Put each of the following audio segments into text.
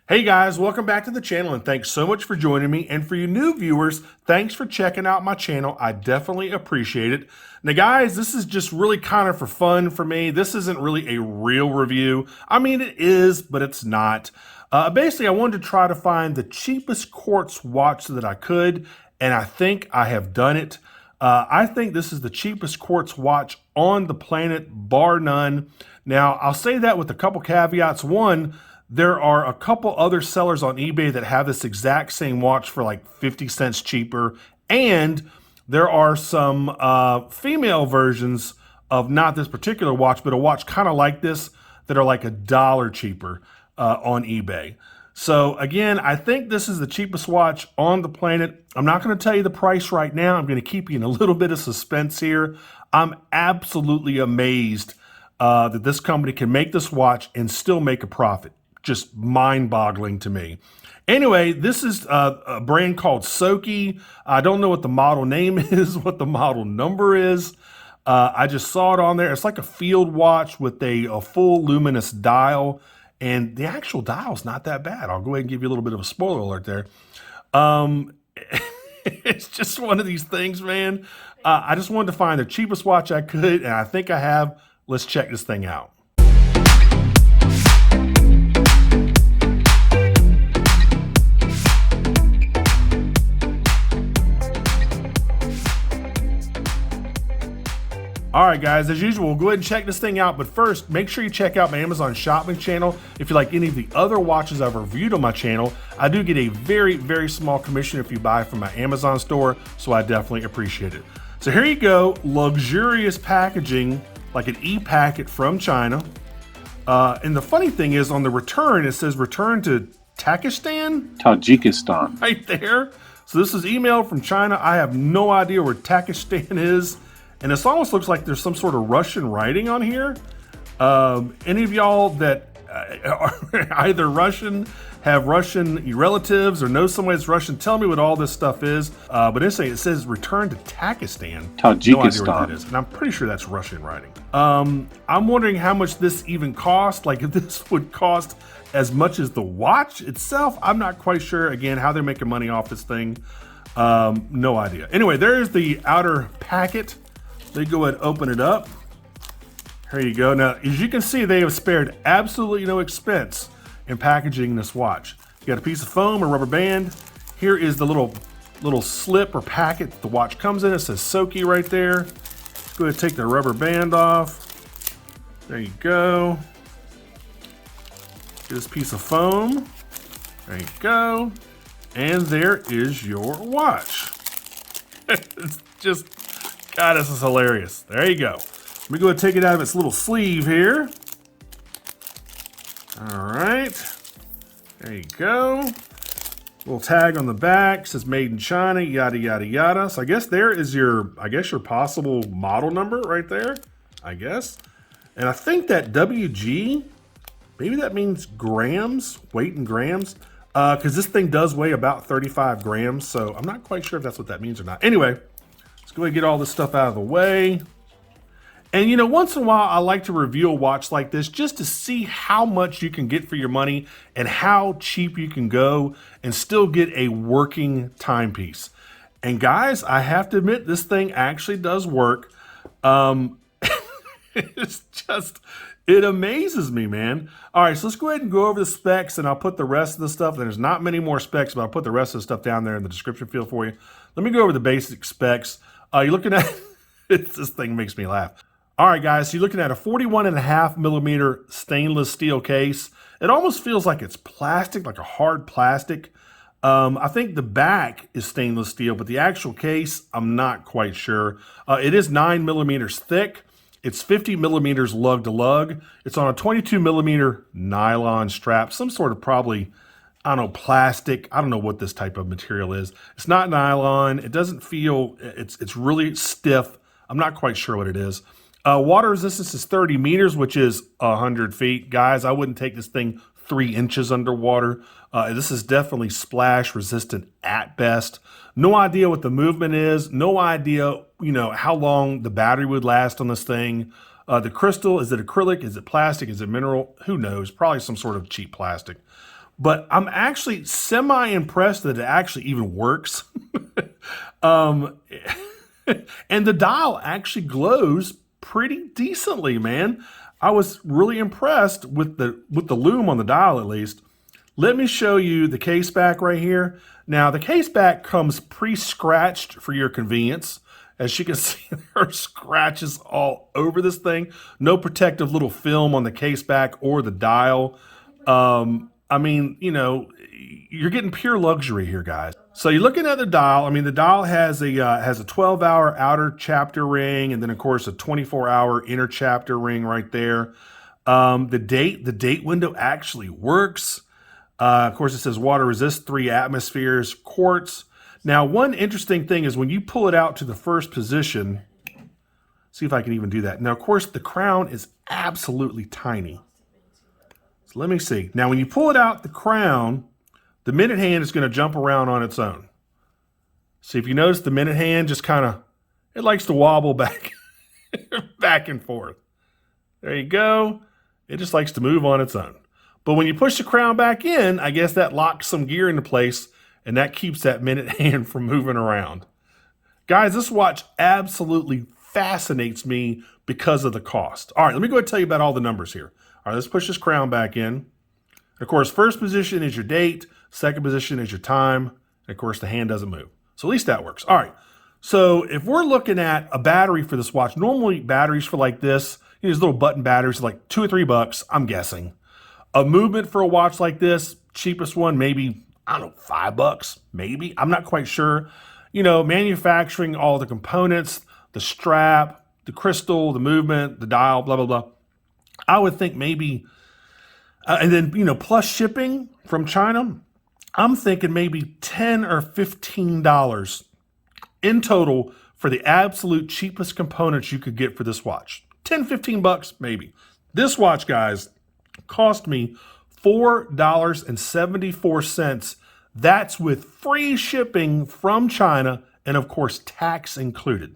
Hey guys, welcome back to the channel and thanks so much for joining me. And for you new viewers, thanks for checking out my channel. I definitely appreciate it. Now guys, this is just really kind of for fun for me. This isn't really a real review. I mean, it is, but it's not. Basically, I wanted to try to find the cheapest quartz watch that I could, and I think I have done it. I think this is the cheapest quartz watch on the planet, bar none. Now, I'll say that with a couple caveats. One, there are a couple other sellers on eBay that have this exact same watch for like 50 cents cheaper. And there are some female versions of not this particular watch, but a watch kind of like this that are like $1 cheaper on eBay. So again, I think this is the cheapest watch on the planet. I'm not going to tell you the price right now. I'm going to keep you in a little bit of suspense here. I'm absolutely amazed that this company can make this watch and still make a profit. Just mind-boggling to me. Anyway, this is a brand called SOKI. I don't know what the model name is, what the model number is. I just saw it on there. It's like a field watch with a full luminous dial, and the actual dial's not that bad. I'll go ahead and give you a little bit of a spoiler alert there. It's just one of these things, man. I just wanted to find the cheapest watch I could, and I think I have. Let's check this thing out. All right, guys, as usual, we'll go ahead and check this thing out. But first, make sure you check out my Amazon shopping channel. If you like any of the other watches I've reviewed on my channel, I do get a very, very small commission if you buy from my Amazon store, so I definitely appreciate it. So here you go, luxurious packaging, like an e-packet from China. And the funny thing is, on the return, it says return to Tajikistan. Right there. So this is emailed from China. I have no idea where Tajikistan is. And this almost looks like there's some sort of Russian writing on here. Any of y'all that are either Russian, have Russian relatives, or know someone that's Russian, tell me what all this stuff is. But it says return to Tajikistan. Tajikistan. No idea what that is. And I'm pretty sure that's Russian writing. I'm wondering how much this even cost. Like if this would cost as much as the watch itself. I'm not quite sure, again, how they're making money off this thing. No idea. Anyway, there's the outer packet. They go ahead and open it up. Here you go. Now, as you can see, they have spared absolutely no expense in packaging this watch. You got a piece of foam or rubber band. Here is the little slip or packet that the watch comes in. It says SOKI right there. Go ahead and take the rubber band off. There you go. Get this piece of foam. There you go. And there is your watch. It's just... God, this is hilarious. There you go. Let me go ahead and take it out of its little sleeve here. All right. There you go. Little tag on the back says made in China, yada, yada, yada. So I guess there is your possible model number right there, I guess. And I think that WG, maybe that means grams, weight in grams, because this thing does weigh about 35 grams. So I'm not quite sure if that's what that means or not. Anyway, let's go ahead and get all this stuff out of the way. And you know, once in a while, I like to review a watch like this just to see how much you can get for your money and how cheap you can go and still get a working timepiece. And guys, I have to admit, this thing actually does work. It's just, it amazes me, man. All right, so let's go ahead and go over the specs, and I'll put the rest of the stuff. There's not many more specs, but I'll put the rest of the stuff down there in the description field for you. Let me go over the basic specs. You're looking at, this thing makes me laugh. All right, guys, so you're looking at a 41.5 millimeter stainless steel case. It almost feels like it's plastic, like a hard plastic. I think the back is stainless steel, but the actual case, I'm not quite sure. It is 9 millimeters thick. It's 50 millimeters lug to lug. It's on a 22 millimeter nylon strap, some sort of probably, I don't know, plastic. I don't know what this type of material is. It's not nylon. It doesn't feel, it's really stiff. I'm not quite sure what it is. Water resistance is 30 meters, which is 100 feet. Guys, I wouldn't take this thing 3 inches underwater. This is definitely splash resistant at best. No idea what the movement is. No idea, you know, how long the battery would last on this thing. The crystal, is it acrylic? Is it plastic? Is it mineral? Who knows? Probably some sort of cheap plastic. but I'm actually semi-impressed that it actually even works. um, and the dial actually glows pretty decently, man. I was really impressed with the lume on the dial, at least. Let me show you the case back right here. Now, the case back comes pre-scratched for your convenience. As you can see, there are scratches all over this thing. No protective little film on the case back or the dial. I mean, you know, you're getting pure luxury here, guys. So you're looking at the dial. I mean, the dial has a 12-hour outer chapter ring, and then of course a 24-hour inner chapter ring right there. The date window actually works. Of course, it says water resist 3 atmospheres, quartz. Now, one interesting thing is when you pull it out to the first position, see if I can even do that. Now, of course, the crown is absolutely tiny. So let me see. Now, when you pull it out the crown, the minute hand is going to jump around on its own. See, if you notice, the minute hand just kind of, it likes to wobble back, back and forth. There you go. It just likes to move on its own. But when you push the crown back in, I guess that locks some gear into place, and that keeps that minute hand from moving around. Guys, this watch absolutely fascinates me because of the cost. All right, let me go ahead and tell you about all the numbers here. All right, let's push this crown back in. Of course, first position is your date. Second position is your time. And of course, the hand doesn't move. So at least that works. All right, so if we're looking at a battery for this watch, normally batteries for like this, you know, these little button batteries are like $2 or $3, I'm guessing. A movement for a watch like this, cheapest one, maybe, I don't know, $5, maybe. I'm not quite sure. You know, manufacturing all the components, the strap, the crystal, the movement, the dial, blah, blah, blah. I would think maybe, and then, you know, plus shipping from China, I'm thinking maybe $10 or $15 in total for the absolute cheapest components you could get for this watch. 10, 15 bucks, maybe. This watch, guys, cost me $4.74. That's with free shipping from China and of course tax included.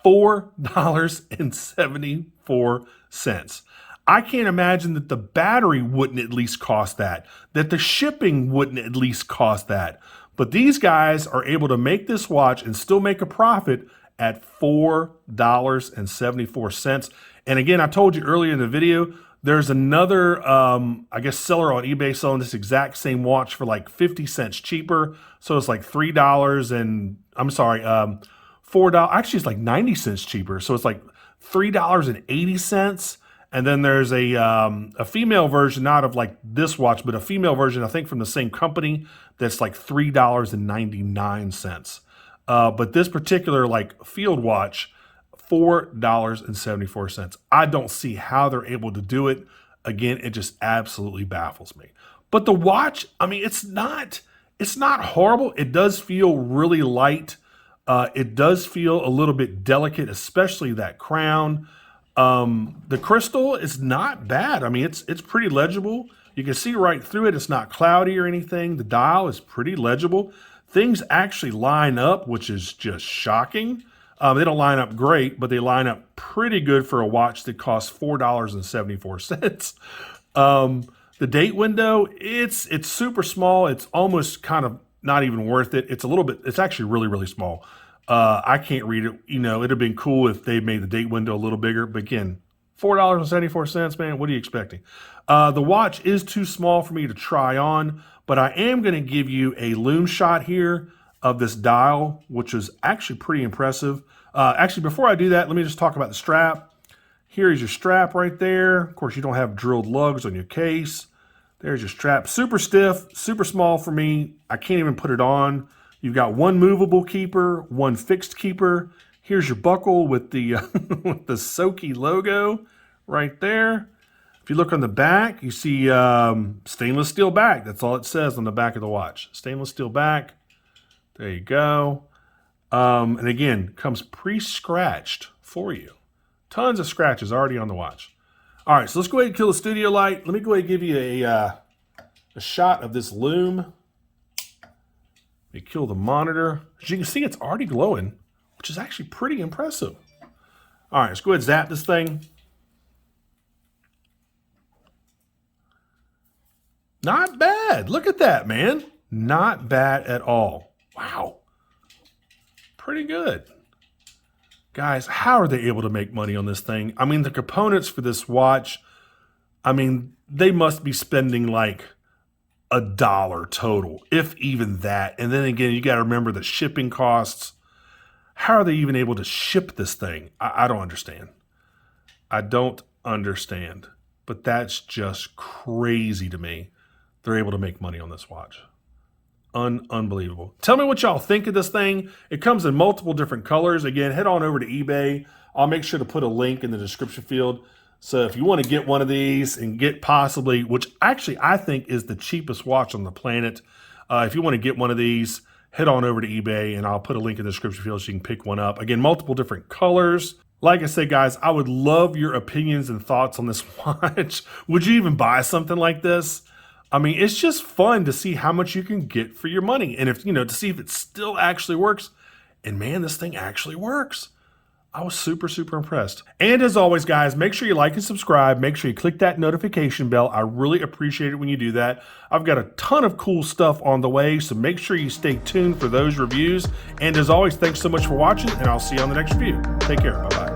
$4.74. I can't imagine that the battery wouldn't at least cost that the shipping wouldn't at least cost that. But these guys are able to make this watch and still make a profit at $4.74. And again, I told you earlier in the video, there's another, I guess, seller on eBay selling this exact same watch for like 50 cents cheaper. So it's like $3 and, I'm sorry, $4. Actually, it's like 90 cents cheaper. So it's like $3.80. And then there's a female version, not of like this watch, but a female version, I think from the same company, that's like $3.99. But this particular like field watch, $4.74. I don't see how they're able to do it. Again, it just absolutely baffles me. But the watch, I mean, it's not horrible. It does feel really light. It does feel a little bit delicate, especially that crown. The crystal is not bad. I mean, it's pretty legible. You can see right through it. It's not cloudy or anything. The dial is pretty legible. Things actually line up, which is just shocking. They don't line up great, but they line up pretty good for a watch that costs $4.74. The date window, it's super small. It's almost kind of not even worth it. It's actually really, really small. I can't read it. You know, it'd have been cool if they made the date window a little bigger, but again, $4.74, man, what are you expecting? The watch is too small for me to try on, but I am going to give you a lume shot here of this dial, which is actually pretty impressive. Actually, before I do that, let me just talk about the strap. Here is your strap right there. Of course, you don't have drilled lugs on your case. There's your strap. Super stiff, super small for me. I can't even put it on. You've got one movable keeper, one fixed keeper. Here's your buckle with the, with the SOKI logo right there. If you look on the back, you see stainless steel back. That's all it says on the back of the watch. Stainless steel back. There you go. And again, comes pre-scratched for you. Tons of scratches already on the watch. All right, so let's go ahead and kill the studio light. Let me go ahead and give you a shot of this lume. Let me kill the monitor. As you can see, it's already glowing, which is actually pretty impressive. All right, let's go ahead and zap this thing. Not bad. Look at that, man. Not bad at all. Wow. Pretty good. Guys, how are they able to make money on this thing? I mean, the components for this watch, I mean, they must be spending like $1 total, if even that. And then again, you got to remember the shipping costs. How are they even able to ship this thing? I don't understand. I don't understand. But that's just crazy to me. They're able to make money on this watch. Unbelievable. Tell me what y'all think of this thing. It comes in multiple different colors. Again, head on over to eBay. I'll make sure to put a link in the description field. So if you want to get one of these and get possibly, which actually I think is the cheapest watch on the planet, if you want to get one of these, head on over to eBay and I'll put a link in the description field so you can pick one up. Again, multiple different colors. Like I said, guys, I would love your opinions and thoughts on this watch. Would you even buy something like this? I mean, it's just fun to see how much you can get for your money. And if, to see if it still actually works. And man, this thing actually works. I was super, super impressed. And as always, guys, make sure you like and subscribe. Make sure you click that notification bell. I really appreciate it when you do that. I've got a ton of cool stuff on the way, so make sure you stay tuned for those reviews. And as always, thanks so much for watching, and I'll see you on the next review. Take care. Bye-bye.